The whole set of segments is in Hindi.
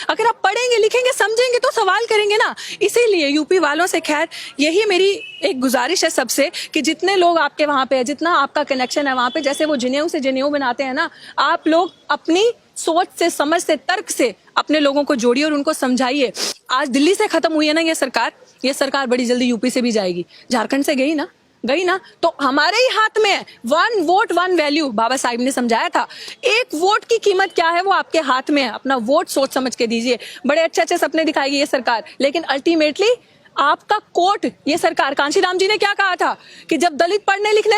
अगर आप पढ़ेंगे लिखेंगे समझेंगे तो सवाल करेंगे ना। इसीलिए यूपी वालों से खैर यही मेरी एक गुजारिश है सबसे कि जितने लोग आपके वहां पे है, जितना आपका कनेक्शन है वहां पे, जैसे वो जिनेऊ से जिनेऊ बनाते हैं ना, आप लोग अपनी सोच से, समझ से, तर्क से अपने लोगों को जोड़िए और उनको समझाइए। आज दिल्ली से खत्म हुई है ना ये सरकार बड़ी जल्दी यूपी से भी जाएगी। झारखंड से गई ना, तो हमारे ही हाथ में है। 1 वोट 1 वैल्यू, बाबा साहिब ने समझाया था। 1 वोट की कीमत क्या है वो आपके हाथ में है। अपना वोट सोच समझ के दीजिए। बड़े अच्छे अच्छे सपने दिखाएगी ये सरकार, लेकिन अल्टीमेटली आपका कोर्ट, ये सरकार, कांशीराम जी ने क्या कहा था कि जब दलित पढ़ने लिखने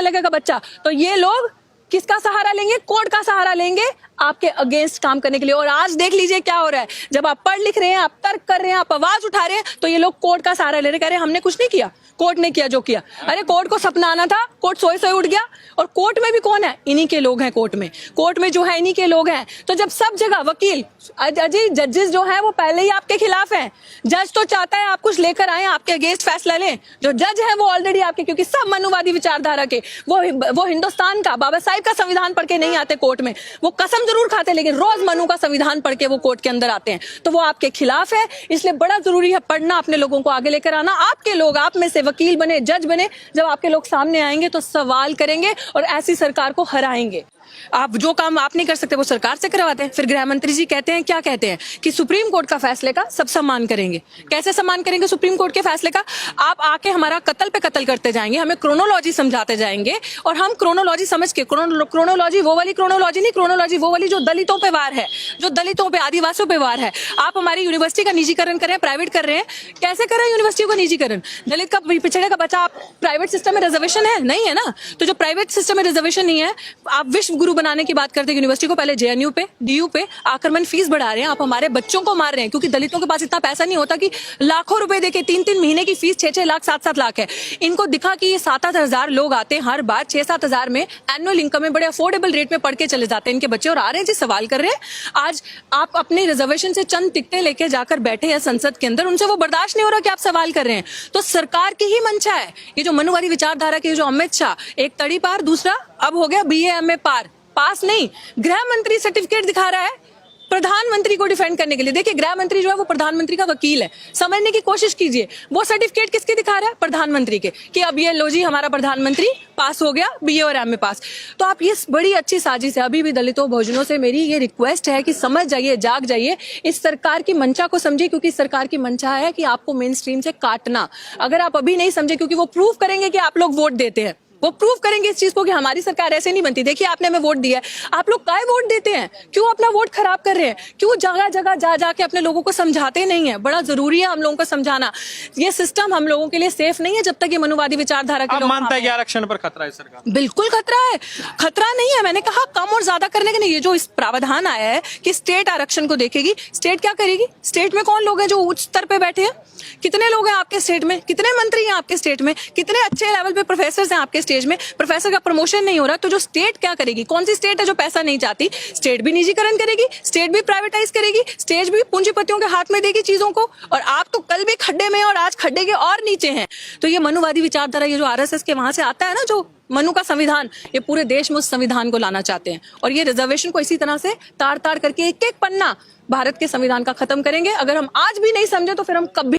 लगेगा बच्चा, तो ये लोग किसका सहारा लेंगे? कोर्ट का सहारा लेंगे आपके अगेंस्ट काम करने के लिए। और आज देख लीजिए क्या हो रहा है। जब आप पढ़ लिख रहे हैं, आप तर्क कर रहे हैं, आप आवाज उठा रहे हैं, तो ये लोग कोर्ट का सहारा ले रहे हैं, कह रहे हैं हमने कुछ नहीं किया, कोर्ट ने किया जो किया। अरे कोर्ट को सपना आना था, कोर्ट सोए उठ गया। और कोर्ट में भी कौन है? इन्हीं के लोग हैं। कोर्ट में जो है इन्हीं के लोग हैं। तो जब सब जगह वकील, अजय जजेस जो है वो पहले ही आपके खिलाफ हैं। जज तो चाहता है आप कुछ लेकर आए, आपके अगेंस्ट फैसला लें। जो जज है वो ऑलरेडी आपके, क्योंकि सब मनुवादी विचारधारा के, वो हिंदुस्तान का, बाबा साहिब का संविधान पढ़ के नहीं आते कोर्ट में। वो कसम जरूर खाते, लेकिन रोज मनु का संविधान पढ़ के वो कोर्ट के अंदर आते हैं। तो वो आपके खिलाफ है। इसलिए बड़ा जरूरी है पढ़ना, अपने लोगों को आगे लेकर आना। आपके लोग, आप में से वकील बने, जज बने, जब आपके लोग सामने आएंगे तो सवाल करेंगे और ऐसी सरकार को हराएंगे। आप जो काम आप नहीं कर सकते वो सरकार से करवाते हैं। फिर गृह मंत्री जी कहते हैं, क्या कहते हैं कि सुप्रीम कोर्ट का फैसले का सब सम्मान करेंगे। कैसे सम्मान करेंगे सुप्रीम कोर्ट के फैसले का? आप आके हमारा कत्ल पे कत्ल करते जाएंगे, हमें क्रोनोलॉजी समझाते जाएंगे, और हम क्रोनोलॉजी समझ के, क्रोनोलॉजी वो वाली क्रोनोलॉजी नहीं, क्रोनोलॉजी वो वाली जो दलितों पे वार है, जो दलितों पे, आदिवासियों पे वार है। आप हमारी यूनिवर्सिटी का निजीकरण कर रहे हैं, प्राइवेट कर रहे हैं। कैसे कर रहे हैं यूनिवर्सिटी का निजीकरण? दलित का, पिछड़े का बच्चा, आप प्राइवेट सिस्टम में रिजर्वेशन है नहीं है ना, तो जो प्राइवेट सिस्टम में रिजर्वेशन नहीं है, आप विश्व गुरु बनाने की बात करते हैं यूनिवर्सिटी को, पहले जेएनयू पे, डीयू पे आक्रमण फीस बढ़ा रहे हैं। आप हमारे बच्चों को मार रहे हैं, क्योंकि दलितों के पास इतना पैसा नहीं होता कि लाखों रुपए देके 3-3 महीने की फीस 6-6 लाख 7-7 लाख है। इनको दिखा कि ये 7-8 हजार लोग आते हैं हर बार, 6-7 हजार में एनुअल इनकम में बड़े अफोर्डेबल रेट में पढ़ के चले जाते हैं इनके बच्चे, और आ रहे हैं जी सवाल कर रहे हैं। आज आप अपने रिजर्वेशन से चंद टिकटें लेके जाकर बैठे हैं संसद के अंदर, उनसे वो बर्दाश्त नहीं हो रहा कि आप सवाल कर रहे हैं। तो सरकार की ही मंशा है ये जो मनुवादी विचारधारा के, जो अमित शाह, एक तड़ी पार, दूसरा अब हो गया BA MA पास नहीं, गृह मंत्री सर्टिफिकेट दिखा रहा है प्रधानमंत्री को डिफेंड करने के लिए। देखिए गृह मंत्री जो है वो प्रधानमंत्री का वकील है, समझने की कोशिश कीजिए। वो सर्टिफिकेट किसके दिखा रहा है? प्रधानमंत्री के, कि अब ये लो जी हमारा प्रधानमंत्री पास हो गया BA और MA पास। तो आप ये बड़ी अच्छी साजिश है। अभी भी दलितों बहुजनों से मेरी ये रिक्वेस्ट है कि समझ जाइए, जाग जाइए, इस सरकार की मंशा को समझिए, क्योंकि सरकार की मंशा है कि आपको मेन स्ट्रीम से काटना। अगर आप अभी नहीं समझे, क्योंकि वो प्रूव करेंगे कि आप लोग वोट देते हैं, वो प्रूव करेंगे इस चीज को कि हमारी सरकार ऐसे नहीं बनती। देखिए आपने हमें वोट दिया है, आप लोग काय वोट देते हैं? क्यों अपना वोट खराब कर रहे हैं? क्यों जगह जगह जा जाके अपने लोगों को समझाते नहीं है? बड़ा जरूरी है हम लोगों को समझाना। ये सिस्टम हम लोगों के लिए सेफ नहीं है जब तक ये मनुवादी विचारधारा के लोग मानता है कि आरक्षण पर खतरा है सरकार? बिल्कुल खतरा है, खतरा नहीं है। मैंने कहा कम और ज्यादा करने के नहीं। ये जो इस प्रावधान आया है कि स्टेट आरक्षण को देखेगी, स्टेट क्या करेगी? स्टेट में कौन लोग हैं जो उच्च स्तर पे बैठे हैं? कितने लोग हैं आपके स्टेट में? कितने मंत्री हैं आपके स्टेट में? कितने अच्छे लेवल पे प्रोफेसर हैं आपके स्टेट में? प्रोफेसर का प्रमोशन नहीं हो रहा, तो जो स्टेट क्या करेगी? कौन सी स्टेट है जो पैसा नहीं चाहती? स्टेट भी निजीकरण करेगी, स्टेट भी प्राइवेटाइज करेगी, स्टेट भी पूंजीपतियों के हाथ में देगी चीजों को। और आप तो कल भी खड्डे में और आज खड्डे के और नीचे हैं। तो ये मनुवादी विचारधारा, ये जो RSS के वहां से आता है ना, जो मनु का संविधान, ये पूरे देश में उस संविधान को लाना चाहते हैं। और ये रिजर्वेशन को इसी तरह से ताड़ ताड़ करके एक एक पन्ना भारत के संविधान का खत्म करेंगे। अगर हम आज भी नहीं समझे तो फिर हम कभी